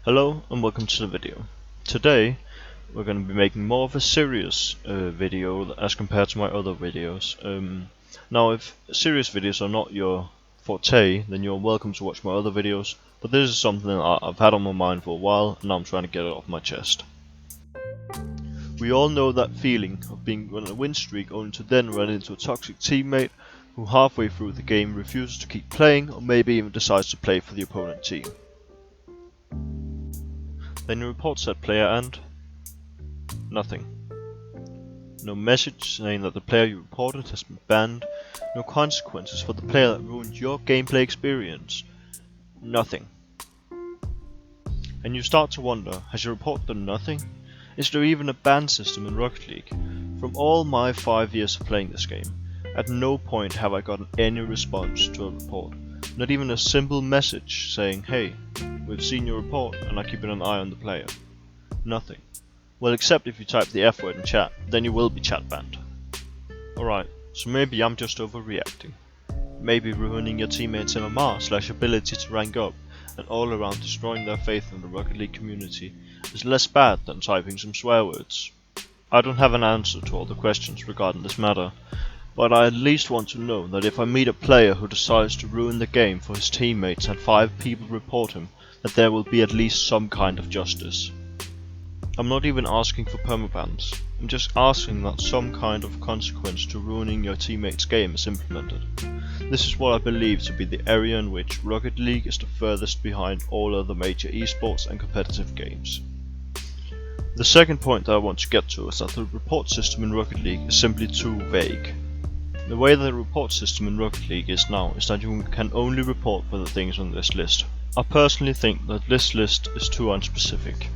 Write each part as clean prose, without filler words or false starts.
Hello and welcome to the video. Today we're going to be making more of a serious video as compared to my other videos. Now if serious videos are not your forte, then you're welcome to watch my other videos, but this is something I've had on my mind for a while and now I'm trying to get it off my chest. We all know that feeling of being on a win streak only to then run into a toxic teammate who halfway through the game refuses to keep playing or maybe even decides to play for the opponent team. Then you report said player and nothing. No message saying that the player you reported has been banned, no consequences for the player that ruined your gameplay experience. Nothing. And you start to wonder, has your report done nothing? Is there even a ban system in Rocket League? From all my 5 years of playing this game, at no point have I gotten any response to a report. Not even a simple message saying, hey, we've seen your report and are keeping an eye on the player. Nothing. Well, except if you type the F word in chat, then you will be chat banned. Alright, so maybe I'm just overreacting. Maybe ruining your teammates' MMR / ability to rank up and all around destroying their faith in the Rocket League community is less bad than typing some swear words. I don't have an answer to all the questions regarding this matter, but I at least want to know that if I meet a player who decides to ruin the game for his teammates and 5 people report him, that there will be at least some kind of justice. I'm not even asking for permabans, I'm just asking that some kind of consequence to ruining your teammate's game is implemented. This is what I believe to be the area in which Rocket League is the furthest behind all other major esports and competitive games. The second point that I want to get to is that the report system in Rocket League is simply too vague. The way that the report system in Rocket League is now is that you can only report for the things on this list. I personally think that this list is too unspecific,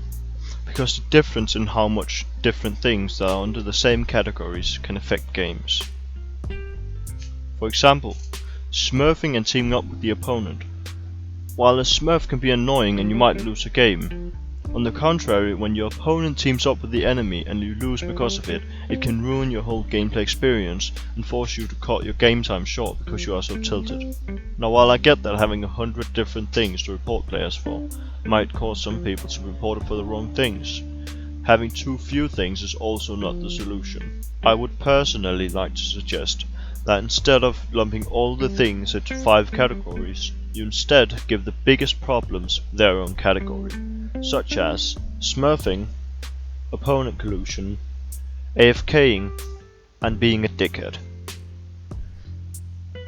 because the difference in how much different things that are under the same categories can affect games. For example, smurfing and teaming up with the opponent. While a smurf can be annoying and you might lose a game, on the contrary, when your opponent teams up with the enemy and you lose because of it, it can ruin your whole gameplay experience and force you to cut your game time short because you are so tilted. Now while I get that having 100 different things to report players for might cause some people to report it for the wrong things, having too few things is also not the solution. I would personally like to suggest that instead of lumping all the things into 5 categories, you instead give the biggest problems their own category, such as smurfing, opponent collusion, AFKing, and being a dickhead.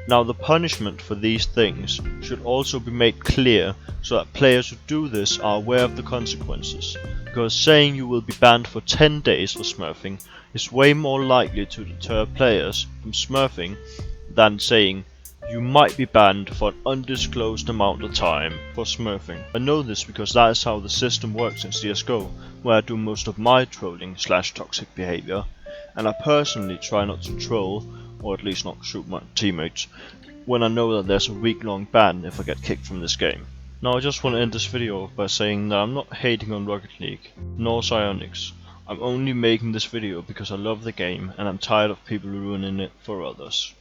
Now the punishment for these things should also be made clear so that players who do this are aware of the consequences, because saying you will be banned for 10 days for smurfing is way more likely to deter players from smurfing than saying you might be banned for an undisclosed amount of time for smurfing. I know this because that is how the system works in CSGO, where I do most of my trolling / toxic behavior, and I personally try not to troll, or at least not shoot my teammates, when I know that there's a week-long ban if I get kicked from this game. Now I just want to end this video by saying that I'm not hating on Rocket League, nor Psyonix. I'm only making this video because I love the game and I'm tired of people ruining it for others.